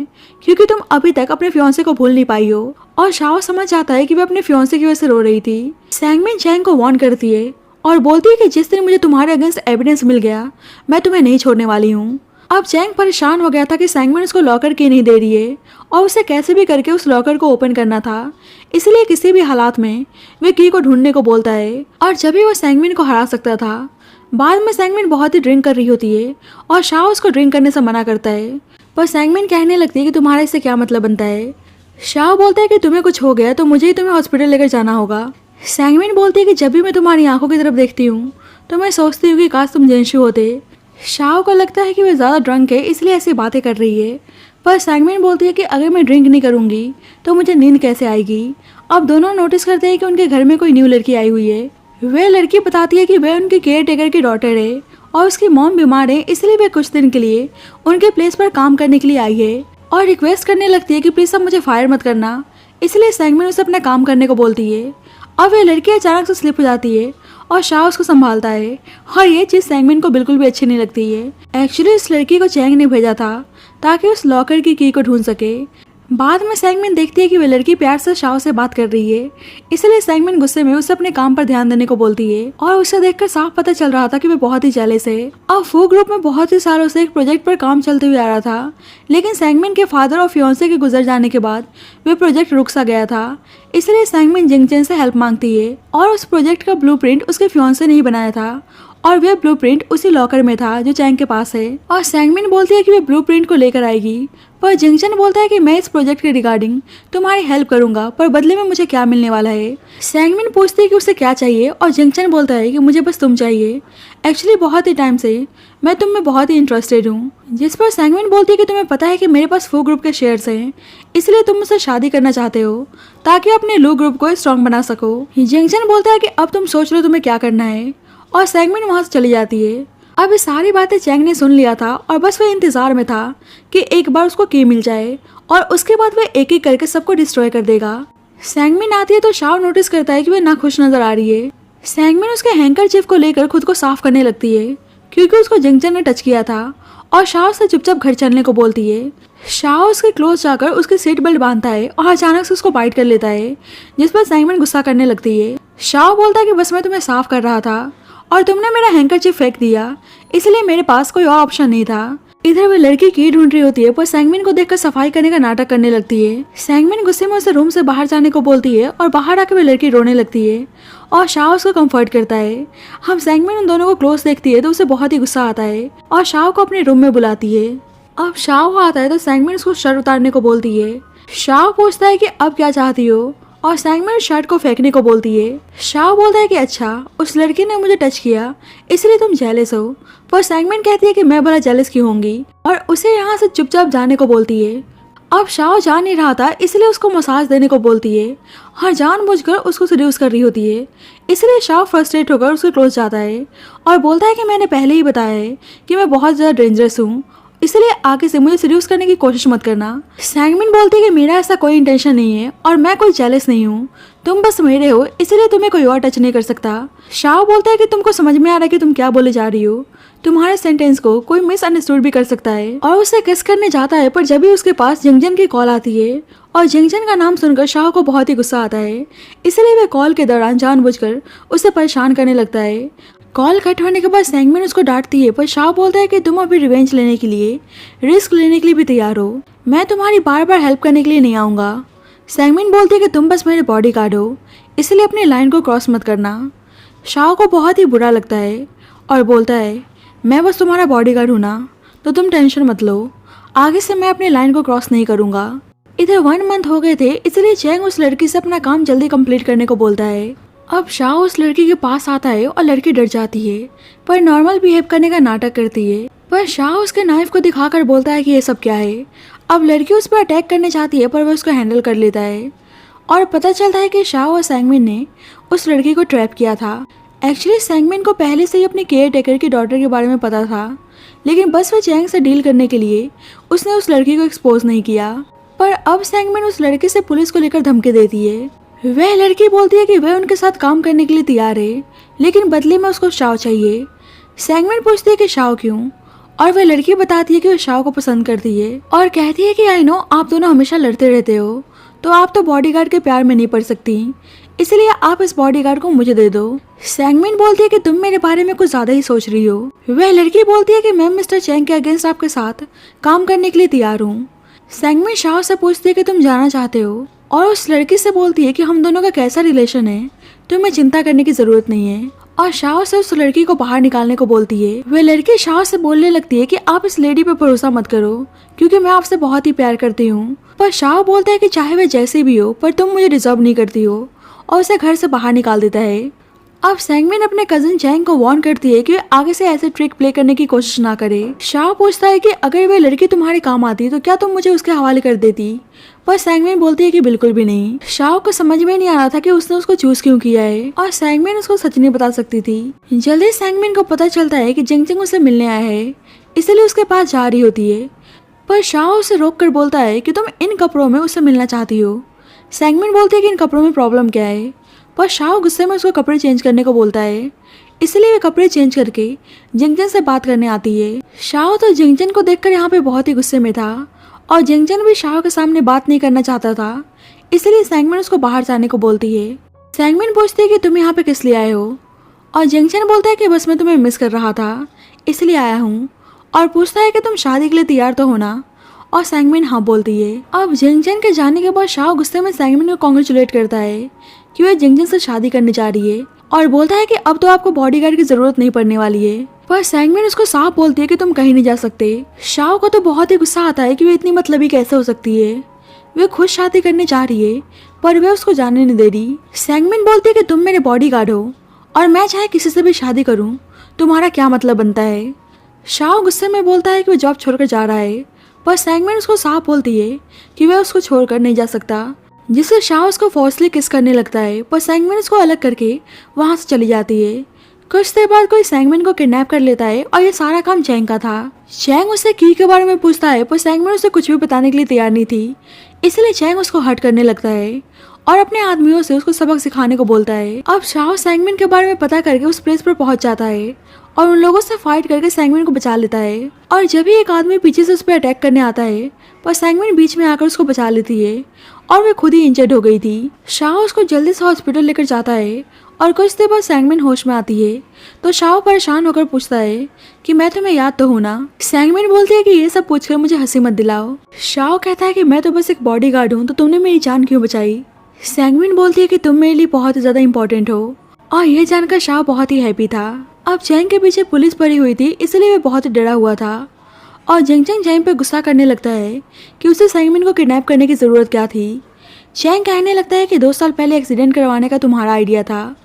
क्योंकि तुम अभी तक अपने फियांसे को भूल नहीं पाई हो, और शाओ समझ जाता है कि वह अपने फियांसे की वजह से रो रही थी। सैंगमिन चैंग को वार्न करती है और बोलती है कि जिस दिन मुझे तुम्हारे अगेंस्ट एविडेंस मिल गया, मैं तुम्हें नहीं छोड़ने वाली हूँ। अब चैंग परेशान हो गया था कि सैंगमिन उसको लॉकर की नहीं दे रही है और उसे कैसे भी करके उस लॉकर को ओपन करना था, इसलिए किसी भी हालात में वे की को ढूंढने को बोलता है, और जब भी वो सैंगमिन को हरा सकता था। बाद में सैंगमिन बहुत ही ड्रिंक कर रही होती है और शाओ उसको ड्रिंक करने से मना करता है, पर सैंगमिन कहने लगती है कि तुम्हारा इससे क्या मतलब बनता है। शाओ बोलता है कि तुम्हें कुछ हो गया तो मुझे ही तुम्हें हॉस्पिटल लेकर जाना होगा। सैंगमिन बोलती है कि जब भी मैं तुम्हारी आंखों की तरफ देखती हूँ तो मैं सोचती हूँ कि काश तुम जेंशु होते। शाओ को लगता है कि वह ज़्यादा ड्रंक है, इसलिए ऐसी बातें कर रही है, पर सैंगमिन बोलती है कि अगर मैं ड्रिंक नहीं करूंगी तो मुझे नींद कैसे आएगी। अब दोनों नोटिस करते हैं कि उनके घर में कोई न्यू लड़की आई हुई है। वह लड़की बताती है कि वह उनके केयर टेकर की डॉटर है और उसकी मॉम बीमार है, इसलिए वह कुछ दिन के लिए उनके प्लेस पर काम करने के लिए आई है और रिक्वेस्ट करने लगती है कि प्लीज अब मुझे फायर मत करना। इसलिए सैंगमिन उसे अपना काम करने को बोलती है। अब वह लड़की अचानक से स्लिप हो जाती है और शाह उसको संभालता है और ये चीज सैंगमिन को बिल्कुल भी अच्छी नहीं लगती है। एक्चुअली इस लड़की को चैंग ने भेजा था ताकि उस लॉकर की की को ढूंढ सके। बाद में सैंगमिन देखती है कि वह लड़की प्यार से शाह से बात कर रही है, इसलिए सैंगमिन गुस्से में उसे अपने काम पर ध्यान देने को बोलती है और उसे देखकर साफ पता चल रहा था कि वह बहुत ही जेलस है। अब फू ग्रुप में बहुत ही सालों से एक प्रोजेक्ट पर काम चलते हुए आ रहा था, लेकिन सैंगमिन के फादर और फियोंसे के गुजर जाने के बाद वह प्रोजेक्ट रुक सा गया था। इसलिए सैंगमिन जिंगचेन से हेल्प मांगती है और उस प्रोजेक्ट का ब्लूप्रिंट उसके फियोंसे ने ही बनाया था और वह ब्लूप्रिंट उसी लॉकर में था जो चैंग के पास है। और सैंगमिन बोलती है कि वह ब्लूप्रिंट को लेकर आएगी, पर जिंगचन बोलता है कि मैं इस प्रोजेक्ट के रिगार्डिंग तुम्हारी हेल्प करूंगा, पर बदले में मुझे क्या मिलने वाला है। सैंगमिन पूछती है कि उसे क्या चाहिए और जिंगचन बोलता है कि मुझे बस तुम चाहिए। एक्चुअली बहुत ही टाइम से मैं तुम में बहुत ही इंटरेस्टेड हूँ। जिस पर सैंगमिन बोलती है कि तुम्हें पता है कि मेरे पास फू ग्रुप के शेयर्स हैं, इसलिए तुम मुझसे शादी करना चाहते हो ताकि अपने लू ग्रुप को स्ट्रॉन्ग बना सको। जिंगचन बोलता है कि अब तुम सोच लो तुम्हें क्या करना है और सैंगमिन वहां से चली जाती है। अब ये सारी बातें चैंग ने सुन लिया था और बस वह इंतजार में था कि एक बार उसको की मिल जाए और उसके बाद वह एक एक करके सबको डिस्ट्रॉय कर देगा। सैंगमिन आती है तो शाओ नोटिस करता है कि वह नाखुश नजर आ रही है। सैंगमिन उसके हैंकरचीफ को लेकर खुद को साफ करने लगती है क्योंकि उसको जिंगचन ने टच किया था और शाओ से चुपचाप घर चलने को बोलती है। शाओ उसके क्लोज जाकर उसकी सीट बेल्ट बांधता है और अचानक से उसको बाइट कर लेता है, जिस पर सैंगमिन गुस्सा करने लगती है। शाओ बोलता है कि बस मैं तुम्हें साफ कर रहा था और तुमने मेरा हैंकरचीफ फेंक दिया, इसलिए मेरे पास कोई और ऑप्शन नहीं था। इधर वह लड़की की ढूंढ रही होती है पर सैंगमिन को देखकर सफाई करने का नाटक करने लगती है। सैंगमिन गुस्से में उसे रूम से बाहर जाने को बोलती है और बाहर आकर वह लड़की रोने लगती है और शाओ उसको कंफर्ट करता है। हम सैंगमिन उन दोनों को क्लोज देखती है तो उसे बहुत ही गुस्सा आता है और शाओ को अपने रूम में बुलाती है। अब शाओ आता है तो सैंगमिन उसको शर्ट उतारने को बोलती है। शाओ पूछता है कि अब क्या चाहती हो और सैंगमिन शर्ट को फेंकने को बोलती है। शाओ बोलता है कि अच्छा, उस लड़की ने मुझे टच किया इसलिए तुम जेलस हो, पर सैंगमिन कहती है कि मैं भला जेलस क्यों होंगी और उसे यहाँ से चुपचाप जाने को बोलती है। अब शाओ जा नहीं रहा था इसलिए उसको मसाज देने को बोलती है और जानबूझकर उसको सड्यूस कर रही होती है। इसलिए शाओ फ्रस्ट्रेट होकर उसके क्लोज जाता है और बोलता है कि मैंने पहले ही बताया है कि मैं बहुत ज़्यादा डेंजरस हूँ, इसलिए आगे से मुझे सड्यूस करने की कोशिश मत करना। सैंगमिन बोलती है कि मेरा ऐसा कोई इंटेंशन नहीं है और मैं कोई जेलस नहीं हूँ, तुम बस मेरे हो इसलिए तुम्हें कोई और टच नहीं कर सकता। शाओ बोलता है कि तुमको समझ में आ रहा है कि तुम क्या बोले जा रही हो, तुम्हारे सेंटेंस को कोई मिसअंडरस्टूड भी कर सकता है और उसे किस करने जाता है, पर जब भी उसके पास जिंगचन की कॉल आती है और जिंगचन का नाम सुनकर शाओ को बहुत ही गुस्सा आता है, इसलिए वह कॉल के दौरान जानबूझकर उसे परेशान करने लगता है। कॉल कट होने के बाद सैंगमिन उसको डांटती है पर शाओ बोलता है कि तुम अभी रिवेंज लेने के लिए, रिस्क लेने के लिए भी तैयार हो, मैं तुम्हारी बार बार हेल्प करने के लिए नहीं आऊँगा। सैंगमिन बोलती है कि तुम बस मेरे बॉडीगार्ड हो इसलिए अपनी लाइन को क्रॉस मत करना। शाओ को बहुत ही बुरा लगता है और बोलता है मैं बस तुम्हारा बॉडीगार्ड हूँ ना, तो तुम टेंशन मत लो, आगे से मैं अपनी लाइन को क्रॉस नहीं करूँगा। इधर 1 मंथ हो गए थे इसलिए चैंग उस लड़की से अपना काम जल्दी कंप्लीट करने को बोलता है। अब शाओ उस लड़की के पास आता है और लड़की डर जाती है पर नॉर्मल बिहेव करने का नाटक करती है, पर शाओ उसके नाइफ को दिखाकर बोलता है कि ये सब क्या है। अब लड़की उस पर अटैक करने चाहती है पर वह उसको हैंडल कर लेता है और पता चलता है कि शाओ और सैंगमिन ने उस लड़की को ट्रैप किया था। एक्चुअली सैंगमिन को पहले से ही अपनी केयर टेकर की डॉटर के बारे में पता था, लेकिन बस वह चैंग से डील करने के लिए उसने उस लड़की को एक्सपोज नहीं किया। पर अब सैंगमिन उस लड़के से पुलिस को लेकर धमकी देती है। वह लड़की बोलती है कि वह उनके साथ काम करने के लिए तैयार है, लेकिन बदले में उसको शाओ चाहिए। सैंगमिन पूछती है कि शाओ क्यों, और वह लड़की बताती है कि वह शाओ को पसंद करती है और कहती है कि आई नो आप दोनों हमेशा लड़ते रहते हो, तो आप तो बॉडीगार्ड के प्यार में नहीं पड़ सकती, इसलिए आप इस बॉडीगार्ड को मुझे दे दो। सैंगमिन बोलती है कि तुम मेरे बारे में कुछ ज्यादा ही सोच रही हो। वह लड़की बोलती है कि मैं मिस्टर चैंग के अगेंस्ट आपके साथ काम करने के लिए तैयार हूँ। सैंगमिन शाओ से पूछती है कि तुम जाना चाहते हो और उस लड़की से बोलती है कि हम दोनों का कैसा रिलेशन है, तुम्हें चिंता करने की जरूरत नहीं है, और शाओ से उस लड़की को बाहर निकालने को बोलती है। वह लड़की शाओ से बोलने लगती है कि आप इस लेडी पे भरोसा मत करो क्योंकि मैं आपसे बहुत ही प्यार करती हूँ, पर शाओ बोलता है कि चाहे वह जैसे भी हो पर तुम मुझे डिजर्व नहीं करती हो और उसे घर से बाहर निकाल देता है। अब सेंगमिन अपने कजिन चैंग को वार्न करती है कि वे आगे से ऐसे ट्रिक प्ले करने की कोशिश ना करे। शाओ पूछता है कि अगर वे लड़की तुम्हारे काम आती तो क्या तुम मुझे उसके हवाले कर देती, पर सेंगमिन बोलती है कि बिल्कुल भी नहीं। शाओ को समझ में नहीं आ रहा था कि उसने उसको चूज क्यों किया है और सेंगमिन उसको सच नहीं बता सकती थी। जल्दी सेंगमिन को पता चलता है कि जिंगजिंग उसे मिलने आया है, इसलिए उसके पास जा रही होती है, पर शाओ उसे रोक कर बोलता है कि तुम इन कपड़ों में उससे मिलना चाहती हो। सेंगमिन बोलती है कि इन कपड़ों में प्रॉब्लम क्या है, पर शाओ गुस्से में उसको कपड़े चेंज करने को बोलता है, इसलिए वे कपड़े चेंज करके जिंगजन से बात करने आती है। शाओ तो जिंगजन को देखकर यहाँ पे बहुत ही गुस्से में था और जिंगजन भी शाओ के सामने बात नहीं करना चाहता था, इसलिए सेंगमिन उसको बाहर जाने को बोलती है। सेंगमिन पूछती है कि तुम यहाँ पे किस लिए आए हो, और जिंगजन बोलता है कि बस मैं तुम्हें मिस कर रहा था इसलिए आया हूँ, और पूछता है कि तुम शादी के लिए तैयार तो हो ना, और सेंगमिन हाँ बोलती है। अब जिंगजन के जाने के बाद शाओ गुस्से में सेंगमिन को कॉन्ग्रेचुलेट करता है कि वह जिंगजन से शादी करने जा रही है और बोलता है कि अब तो आपको बॉडीगार्ड की जरूरत नहीं पड़ने वाली है, पर सेंगमिन उसको साफ बोलती है कि तुम कहीं नहीं जा सकते। शाओ को तो बहुत ही गुस्सा आता है कि वे इतनी मतलबी कैसे हो सकती है, वे खुद शादी करने जा रही है पर वे उसको जाने नहीं दे रही। सेंगमिन बोलती है कि तुम मेरे बॉडीगार्ड हो और मैं चाहे किसी से भी शादी करूं, तुम्हारा क्या मतलब बनता है। शाओ गुस्से में बोलता है कि वो जॉब छोड़कर जा रहा है, पर सेंगमिन उसको साफ बोलती है कि वह उसको छोड़कर नहीं जा सकता, जिससे शाओ उसको फोर्सली किस करने लगता है, पर सेंगमिन उसको अलग करके वहां से चली जाती है। कुछ देर बाद कोई सेंगमिन को किडनैप कर लेता है और ये सारा काम चैंग का था। चैंग उससे की के बारे में पूछता है, पर सेंगमिन उसे कुछ भी बताने के लिए तैयार नहीं थी, इसलिए चैंग उसको हर्ट करने लगता है और अपने आदमियों से उसको सबक सिखाने को बोलता है। अब शाओ सेंगमिन के बारे में पता करके उस प्लेस पर पहुंच जाता है और उन लोगों से फाइट करके सेंगमिन को बचा लेता है, और जब भी एक आदमी पीछे से उस पर अटैक करने आता है, पर सेंगमिन बीच में आकर उसको बचा लेती है और वे खुद ही इंजर्ड हो गई थी। शाओ उसको जल्दी से हॉस्पिटल लेकर जाता है और कुछ देर बाद सेंगमिन होश में आती है, तो शाओ परेशान होकर पूछता है कि मैं तुम्हें याद तो हूं ना। सेंगमिन बोलती है कि ये सब पूछकर मुझे हंसी मत दिलाओ। शाओ कहता है कि मैं तो बस एक बॉडीगार्ड हूँ, तो तुमने मेरी जान क्यों बचाई। सेंगमिन बोलती है कि तुम मेरे लिए बहुत ज्यादा इंपॉर्टेंट हो, और यह जानकर शाओ बहुत ही हैप्पी था। अब चैंग के पीछे पुलिस पड़ी हुई थी, इसलिए वह बहुत ही डरा हुआ था, और जिंगजन चैंग पे गुस्सा करने लगता है कि उसे सेंगमिन को किडनैप करने की जरूरत क्या थी। चैंग कहने लगता है कि 2 साल पहले एक्सीडेंट करवाने का तुम्हारा आइडिया था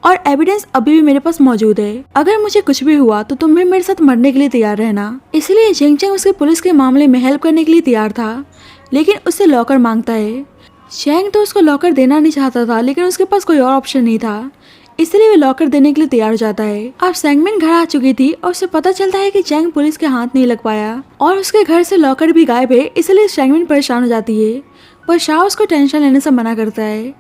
और एविडेंस अभी भी मेरे पास मौजूद है, अगर मुझे कुछ भी हुआ तो तुम भी मेरे साथ मरने के लिए तैयार रहना। इसलिए जिंगजन उसके पुलिस के मामले में हेल्प करने के लिए तैयार था, लेकिन उससे लॉकर मांगता है। चैंग तो उसको लॉकर देना नहीं चाहता था, लेकिन उसके पास कोई और ऑप्शन नहीं था, इसलिए वे लॉकर देने के लिए तैयार हो जाता है। अब सेंगमिन घर आ चुकी थी और उसे पता चलता है कि चैंग पुलिस के हाथ नहीं लग पाया और उसके घर से लॉकर भी गायब है, इसलिए सेंगमिन परेशान हो जाती है, पर शाओ उसको टेंशन लेने से मना करता है।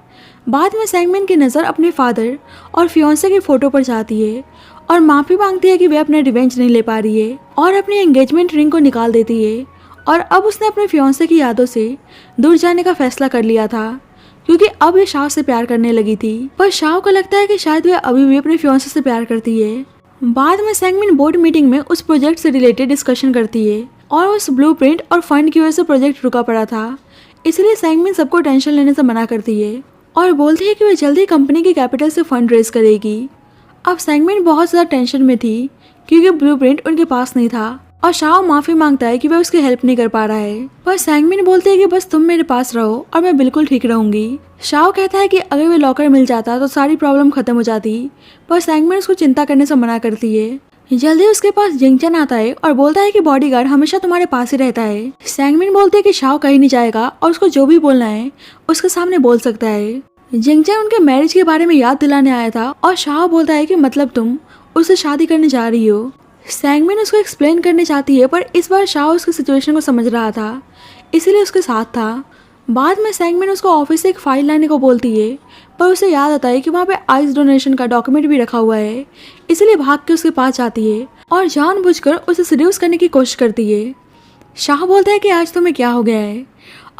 बाद में सेंगमिन की नज़र अपने फादर और फियोंसे की फोटो पर जाती है और माफी मांगती है कि वे अपना रिवेंज नहीं ले पा रही है, और अपनी एंगेजमेंट रिंग को निकाल देती है, और अब उसने अपने फियोंसे की यादों से दूर जाने का फैसला कर लिया था, क्योंकि अब ये शाओ से प्यार करने लगी थी। पर शाओ को लगता है कि शायद वह अभी भी अपने फियोंसे से प्यार करती है। बाद में सेंगमिन बोर्ड मीटिंग में उस प्रोजेक्ट से रिलेटेड डिस्कशन करती है, और उस ब्लूप्रिंट और फंड की वजह से प्रोजेक्ट रुका पड़ा था, इसलिए सेंगमिन सबको टेंशन लेने से मना करती है और बोलती है कि वह जल्दी कंपनी की कैपिटल से फंड रेज करेगी। अब सेंगमिन बहुत ज़्यादा टेंशन में थी क्योंकि ब्लूप्रिंट उनके पास नहीं था, और शाओ माफी मांगता है कि वह उसकी हेल्प नहीं कर पा रहा है, पर सेंगमिन बोलते है कि बस तुम मेरे पास रहो और मैं बिल्कुल ठीक रहूंगी। शाओ कहता है कि अगर वह लॉकर मिल जाता तो सारी प्रॉब्लम खत्म हो जाती, पर सेंगमिन उसको चिंता करने से मना करती है। जल्दी उसके पास जिंगजन आता है और बोलता है कि बॉडीगार्ड हमेशा तुम्हारे पास ही रहता है। सेंगमिन बोलते है कि शाओ कहीं नहीं जाएगा और उसको जो भी बोलना है उसके सामने बोल सकता है। जिंगजन उनके मैरिज के बारे में याद दिलाने आया था, और शाओ बोलता है कि मतलब तुम उससे शादी करने जा रही हो। सेंगमिन उसको एक्सप्लेन करने चाहती है, पर इस बार शाओ उसकी सिचुएशन को समझ रहा था, इसलिए उसके साथ था। बाद में सेंगमिन उसको ऑफिस से एक फाइल लाने को बोलती है, पर उसे याद आता है कि वहाँ पे आइस डोनेशन का डॉक्यूमेंट भी रखा हुआ है, इसलिए भाग के उसके पास जाती है और जानबूझकर उसे सीड्यूस करने की कोशिश करती है। शाह बोलता है कि आज तुम्हें क्या हो गया है,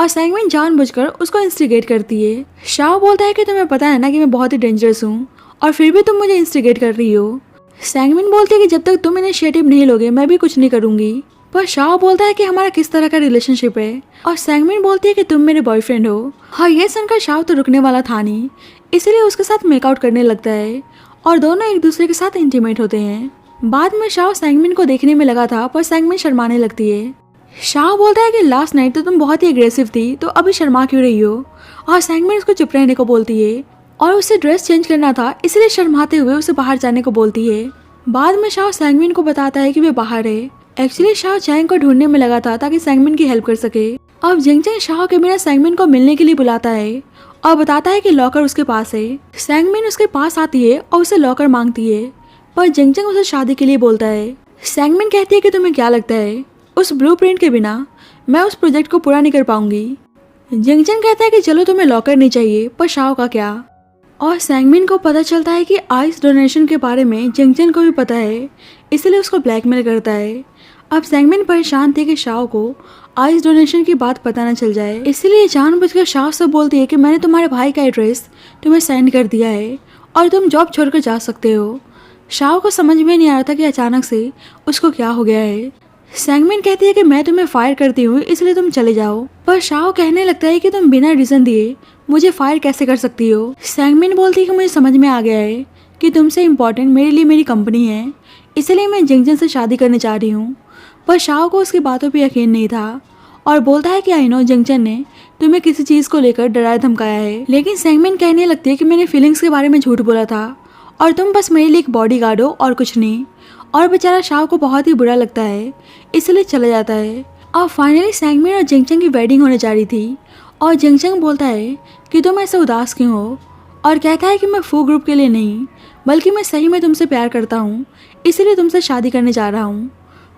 और सेंगमिन जानबूझकर उसको इंस्टिगेट करती है। शाह बोलता है कि तुम्हें पता है ना कि मैं बहुत ही डेंजरस हूँ, और फिर भी तुम मुझे इंस्टिगेट कर रही हो। सेंगमिन बोलती है कि जब तक तुम इनिशिएटिव नहीं लोगे मैं भी कुछ नहीं करूंगी। पर शाओ बोलता है कि हमारा किस तरह का रिलेशनशिप है, और सेंगमिन बोलती है कि तुम मेरे बॉयफ्रेंड हो। हाँ, ये सुनकर शाओ तो रुकने वाला था नहीं, इसलिए उसके साथ मेकआउट करने लगता है और दोनों एक दूसरे के साथ इंटीमेट होते हैं। बाद में शाओ सेंगमिन को देखने में लगा था, पर सेंगमिन शर्माने लगती है। शाओ बोलता है कि लास्ट नाइट तो तुम बहुत ही एग्रेसिव थी, तो अभी शर्मा क्यों रही हो, और सेंगमिन उसको चुप रहने को बोलती है और उसे ड्रेस चेंज करना था, इसलिए शर्माते हुए उसे बाहर जाने को बोलती है। बाद में शाओ सैंगमिन को बताता है कि वे बाहर है। एक्चुअली शाओ चैंग को ढूंढने में लगा था ताकि सैंगमिन की हेल्प कर सके। अब जिंगचैंग शाओ के बिना सैंगमिन को मिलने के लिए बुलाता है और बताता है कि लॉकर उसके पास है। सैंगमिन उसके पास आती है और उसे लॉकर मांगती है, पर जिंगचैंग उसे शादी के लिए बोलता है। सैंगमिन कहती है कि तुम्हें क्या लगता है, उस ब्लूप्रिंट के बिना मैं उस प्रोजेक्ट को पूरा नहीं कर पाऊंगी। जिंगचैंग कहता है कि चलो तुम्हें लॉकर नहीं चाहिए, पर शाओ का क्या। और सैंगमिन को पता चलता है कि आइस डोनेशन के बारे में जिंगचैंग को भी पता है, इसलिए उसको ब्लैकमेल करता है। अब सैंगमिन परेशान थी कि शाओ को आइस डोनेशन की बात पता न चल जाए, इसलिए जानबूझकर शाओ से बोलती है कि मैंने तुम्हारे भाई का एड्रेस तुम्हें सेंड कर दिया है और तुम जॉब छोड़कर जा सकते हो। शाओ को समझ में नहीं आ रहा था कि अचानक से उसको क्या हो गया है। सैंगमिन कहती है कि मैं तुम्हें फायर करती हूँ, इसलिए तुम चले जाओ, पर शाओ कहने लगता है कि तुम बिना रीजन दिए मुझे फायर कैसे कर सकती हो। सैंगमिन बोलती है कि मुझे समझ में आ गया है कि तुमसे इम्पोर्टेंट मेरे लिए मेरी कंपनी है, इसलिए मैं जिंगचैंग से शादी करने जा रही हूँ। पर शाओ को उसकी बातों पर यकीन नहीं था और बोलता है कि आई नो जिंगचैंग ने तुम्हें किसी चीज़ को लेकर डराया धमकाया है। लेकिन सैंगमिन कहने लगती है कि मैंने फीलिंग्स के बारे में झूठ बोला था और तुम बस मेरे लिए एक बॉडीगार्ड हो और कुछ नहीं। और बेचारा शाओ को बहुत ही बुरा लगता है, इसलिए चला जाता है। अब फाइनली सैंगमिन और जिंगचैंग की वेडिंग होने जा रही थी और जिंगचैंग बोलता है कि तुम ऐसे उदास क्यों हो, और कहता है कि मैं फू ग्रुप के लिए नहीं बल्कि मैं सही में तुमसे प्यार करता हूँ, इसीलिए तुमसे शादी करने जा रहा हूँ।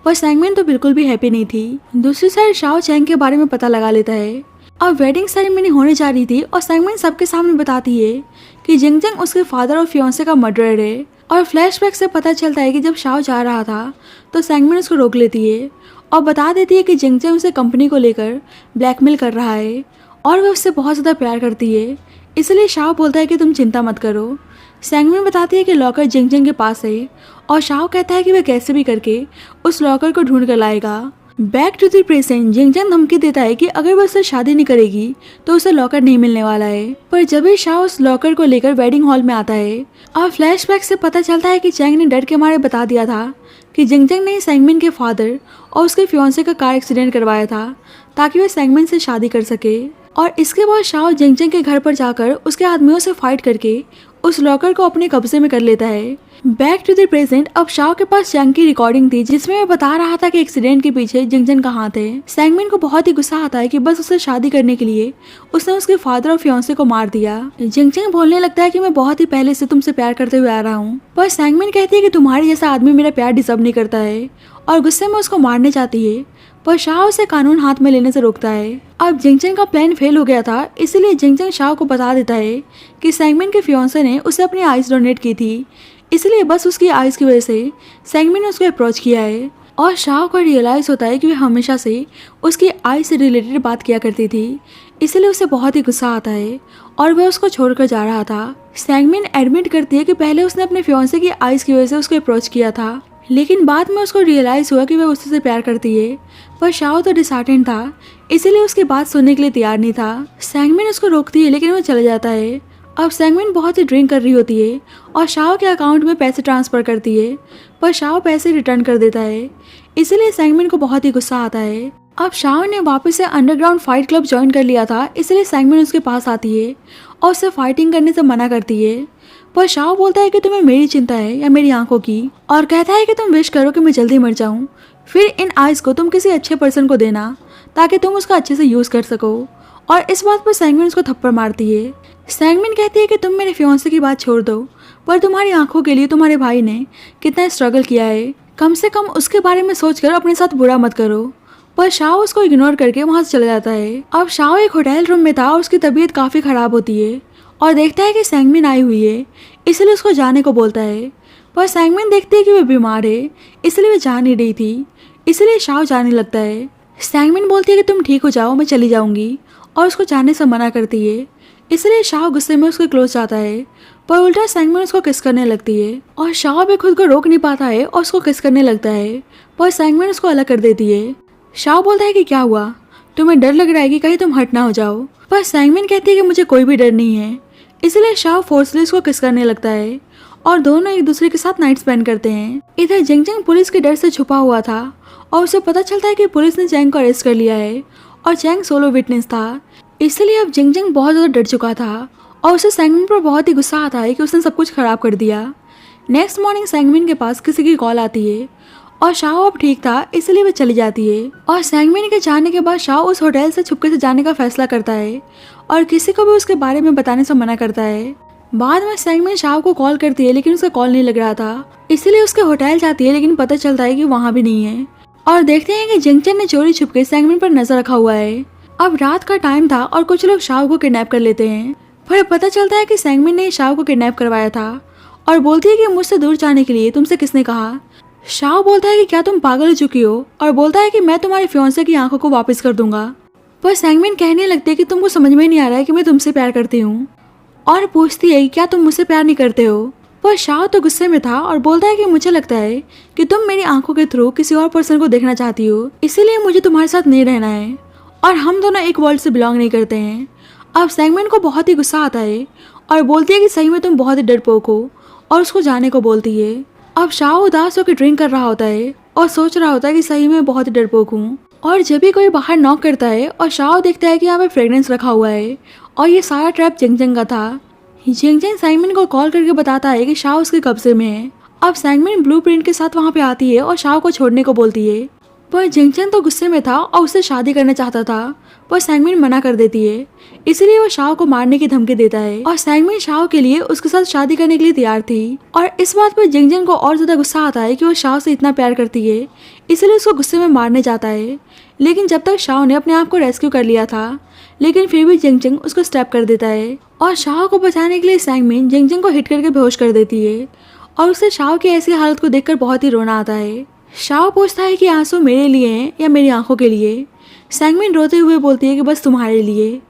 पर सैंगमिन तो बिल्कुल भी हैप्पी नहीं थी। दूसरी साइड शाओ चैंग के बारे में पता लगा लेता है। अब वेडिंग सेरेमनी होने जा रही थी और सैंगमिन सबके सामने बताती है कि जिंगचैंग उसके फादर और फियांसे का मर्डरर है। और फ्लैशबैक से पता चलता है कि जब शाओ जा रहा था तो सैंगमिन उसको रोक लेती है और बता देती है कि जिंगचैंग उसे कंपनी को लेकर ब्लैकमेल कर रहा है और वह उससे बहुत ज़्यादा प्यार करती है, इसलिए शाओ बोलता है कि तुम चिंता मत करो। सैंगमिन बताती है कि लॉकर जिंगचैंग के पास है और शाओ कहता है कि वह कैसे भी करके उस लॉकर को ढूंढ कर लाएगा। बैक टू द प्रेजेंट जिंगचैंग धमकी देता है कि अगर वह उससे शादी नहीं करेगी तो उसे लॉकर नहीं मिलने वाला है। पर जब भी शाओ उस लॉकर को लेकर वेडिंग हॉल में आता है और फ्लैशबैक से पता चलता है कि चैंग ने डर के मारे बता दिया था कि जिंगचैंग ने सैंगमिन के फादर और उसके फियांसे का कार एक्सीडेंट करवाया था ताकि वह सैंगमिन से शादी कर सके। और इसके बाद शाओ जिंगचैंग के घर पर जाकर उसके आदमियों से फाइट करके उस लॉकर को अपने कब्जे में कर लेता है। बैक टू द प्रेजेंट अब शाओ के पास चैंग की रिकॉर्डिंग थी जिसमें वह बता रहा था कि एक्सीडेंट के पीछे जिंगचैंग का हाथ है। सैंगमिन को बहुत ही गुस्सा आता है कि बस उससे शादी करने के लिए उसने उसके फादर और फियांसे को मार दिया। जिंगचैंग बोलने लगता है कि मैं बहुत ही पहले से तुमसे प्यार करते हुए आ रहा हूँ, पर सैंगमिन कहती है कि तुम्हारे जैसा आदमी मेरा प्यार डिजर्व नहीं करता है और गुस्से में उसको मारने चाहती है, पर शाओ उसे कानून हाथ में लेने से रोकता है। अब जिंगचैंग का प्लान फेल हो गया था, इसलिए जिंगचैंग शाओ को बता देता है कि सैंगमिन के फियांसे ने उसे अपनी आइस डोनेट की थी, इसलिए बस उसकी आइस की वजह से सैंगमिन ने उसको अप्रोच किया है। और शाओ को रियलाइज होता है कि वह हमेशा से उसकी आइस से रिलेटेड बात किया करती थी, इसलिए उसे बहुत ही गुस्सा आता है और वह उसको छोड़कर जा रहा था। सैंगमिन एडमिट करती है कि पहले उसने अपने फियांसे की आइस की वजह से उसको अप्रोच किया था, लेकिन बाद में उसको रियलाइज हुआ कि वह उससे से प्यार करती है। पर शाओ तो डिसहार्टेंड था, इसीलिए उसकी बात सुनने के लिए तैयार नहीं था। सैंगमिन उसको रोकती है लेकिन वो चला जाता है। अब सैंगमिन बहुत ही ड्रिंक कर रही होती है और शाओ के अकाउंट में पैसे ट्रांसफर करती है, पर शाओ पैसे रिटर्न कर देता है, इसलिए सैंगमिन को बहुत ही गुस्सा आता है। अब शाओ ने वापस से अंडरग्राउंड फाइट क्लब ज्वाइन कर लिया था, इसलिए सैंगमिन उसके पास आती है और उसे फाइटिंग करने से मना करती है। पर शाओ बोलता है कि तुम्हें मेरी चिंता है या मेरी आंखों की, और कहता है कि तुम विश करो कि मैं जल्दी मर जाऊं, फिर इन आइज को तुम किसी अच्छे पर्सन को देना ताकि तुम उसका अच्छे से यूज कर सको। और इस बात पर सैंगमिन उसको थप्पड़ मारती है। सैंगमिन कहती है कि तुम मेरे फियांसे की बात छोड़ दो, पर तुम्हारी आंखों के लिए तुम्हारे भाई ने कितना स्ट्रगल किया है, कम से कम उसके बारे में सोचकर अपने साथ बुरा मत करो। पर शाओ उसको इग्नोर करके वहां से चला जाता है। अब शाओ एक होटल रूम में था और उसकी तबीयत काफी खराब होती है और देखता है कि सैंगमिन आई हुई है, इसलिए उसको जाने को बोलता है। पर सैंगमिन देखती है कि वह बीमार है, इसलिए वह जा नहीं रही थी, इसलिए शाओ जाने लगता है। सैंगमिन बोलती है कि तुम ठीक हो जाओ, मैं चली जाऊंगी, और उसको जाने से मना करती है, इसलिए शाओ गुस्से में उसके क्लोज जाता है। पर उल्टा सैंगमिन उसको किस करने लगती है और शाओ भी खुद को रोक नहीं पाता है और उसको किस करने लगता है, पर सैंगमिन उसको अलग कर देती है। शाओ बोलता है कि क्या हुआ, तुम्हें डर लग रहा है कि कहीं तुम हट ना हो जाओ, पर सैंगमिन कहती है कि मुझे कोई भी डर नहीं है, इसलिए शाओ फोर्सली उसको किस करने लगता है और दोनों एक दूसरे के साथ नाइट स्पेंड करते हैं। इधर जिंगचैंग पुलिस के डर से छुपा हुआ था और उसे पता चलता है कि पुलिस ने चैंग को अरेस्ट कर लिया है और चैंग सोलो विटनेस था, इसलिए अब जिंगचैंग बहुत ज़्यादा डर चुका था और उसे सेंगमिन पर बहुत ही गुस्सा आता है कि उसने सब कुछ खराब कर दिया। नेक्स्ट मॉर्निंग सेंगमिन के पास किसी की कॉल आती है और शाओ अब ठीक था इसलिए वह चली जाती है। और सेंगमिन के जाने के बाद शाओ उस होटल से छुपके से जाने का फैसला करता है और किसी को भी उसके बारे में बताने से मना करता है। बाद में सेंगमिन शाओ को कॉल करती है लेकिन उसका कॉल नहीं लग रहा था, इसीलिए उसके होटल जाती है लेकिन पता चलता है कि वहाँ भी नहीं है। और देखते हैं कि जिंगचन ने चोरी छुपके सेंगमिन पर नजर रखा हुआ है। अब रात का टाइम था और कुछ लोग शाओ को किडनैप कर लेते हैं। फिर पता चलता है कि सेंगमिन ने शाओ को किडनैप करवाया था और बोलती है कि मुझसे दूर जाने के लिए तुमसे किसने कहा। शाओ बोलता है कि क्या तुम पागल हो चुकी हो और बोलता है कि मैं तुम्हारे फियांसे की आंखों को वापस कर दूंगा। पर सेंगमिन कहने लगती है कि तुमको समझ में नहीं आ रहा है कि मैं तुमसे प्यार करती हूँ और पूछती है कि क्या तुम मुझसे प्यार नहीं करते हो। पर शाओ तो गुस्से में था और बोलता है कि मुझे लगता है कि तुम मेरी आंखों के थ्रू किसी और पर्सन को देखना चाहती हो, इसीलिए मुझे तुम्हारे साथ नहीं रहना है और हम दोनों एक वर्ल्ड से बिलोंग नहीं करते हैं। अब सेंगमिन को बहुत ही गुस्सा आता है और बोलती है कि सही में तुम बहुत ही डरपोक हो और उसको जाने को बोलती है। अब शाओ उदास होकर ड्रिंक कर रहा होता है और सोच रहा होता है कि सही में बहुत ही डरपोक हूँ। और जब भी कोई बाहर नॉक करता है और शाओ देखता है कि यहाँ पे फ्रेग्रेंस रखा हुआ है और ये सारा ट्रैप जिंगचन का था। जिंगचन सेंगमिन को कॉल करके बताता है कि शाओ उसके कब्जे में है। अब सेंगमिन ब्लूप्रिंट के साथ वहाँ पे आती है और शाओ को छोड़ने को बोलती है, पर जिंगचन तो गुस्से में था और उससे शादी करना चाहता था, पर सेंगमिन मना कर देती है, इसलिए वो शाओ को मारने की धमकी देता है। और सेंगमिन शाओ के लिए उसके साथ शादी करने के लिए तैयार थी। और इस बात पर जिंगचन को और ज्यादा गुस्सा आता है कि वो शाओ से इतना प्यार करती है, इसलिए उसको गुस्से में मारने जाता है। लेकिन जब तक शाओ ने अपने आप को रेस्क्यू कर लिया था, लेकिन फिर भी जिंगचन उसको स्टैप कर देता है और शाओ को बचाने के लिए सेंगमिन जिंगचन को हिट करके बेहोश कर देती है और उसे शाओ की ऐसी हालत को देखकर बहुत ही रोना आता है। शाओ पूछता है कि आंसू मेरे लिए हैं या मेरी आंखों के लिए। सेंगमिन रोते हुए बोलती है कि बस तुम्हारे लिए।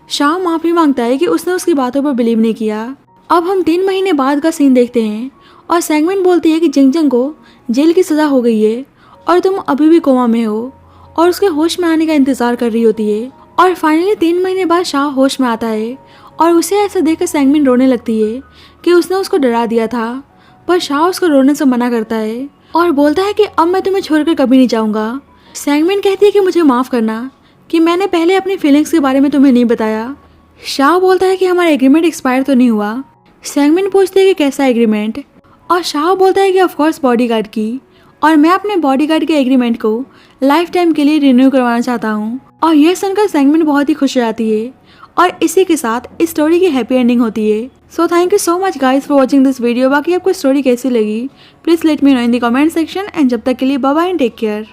शाओ माफी मांगता है कि उसने उसकी बातों पर बिलीव नहीं किया। अब हम 3 महीने बाद का सीन देखते हैं और सेंगमिन बोलती है कि जिंगचन को जेल की सजा हो गई है और तुम अभी भी कोमा में हो और उसके होश में आने का इंतजार कर रही होती है। और फाइनली 3 महीने बाद शाओ होश में आता है और उसे ऐसा देखकर सेंगमिन रोने लगती है कि उसने उसको डरा दिया था, पर शाओ उसको रोने से मना करता है और बोलता है कि अब मैं तुम्हें छोड़कर कभी नहीं जाऊंगा। सेंगमिन कहती है कि मुझे माफ करना कि मैंने पहले अपनी फीलिंग्स के बारे में तुम्हें नहीं बताया। शाओ बोलता है कि हमारा एग्रीमेंट एक्सपायर तो नहीं हुआ। सेंगमिन पूछती है कि कैसा एग्रीमेंट, और शाओ बोलता है कि ऑफकोर्स बॉडीगार्ड की, और मैं अपने बॉडीगार्ड के एग्रीमेंट को लाइफ टाइम के लिए रिन्यू करवाना चाहता हूँ। और यह सुनकर सेंगमिन बहुत ही खुश हो जाती है और इसी के साथ इस स्टोरी की हैप्पी एंडिंग होती है। So thank you so much guys for watching this video. बाकी आपको स्टोरी कैसी लगी please let me know in the comment section and जब तक के लिए bye bye and take care.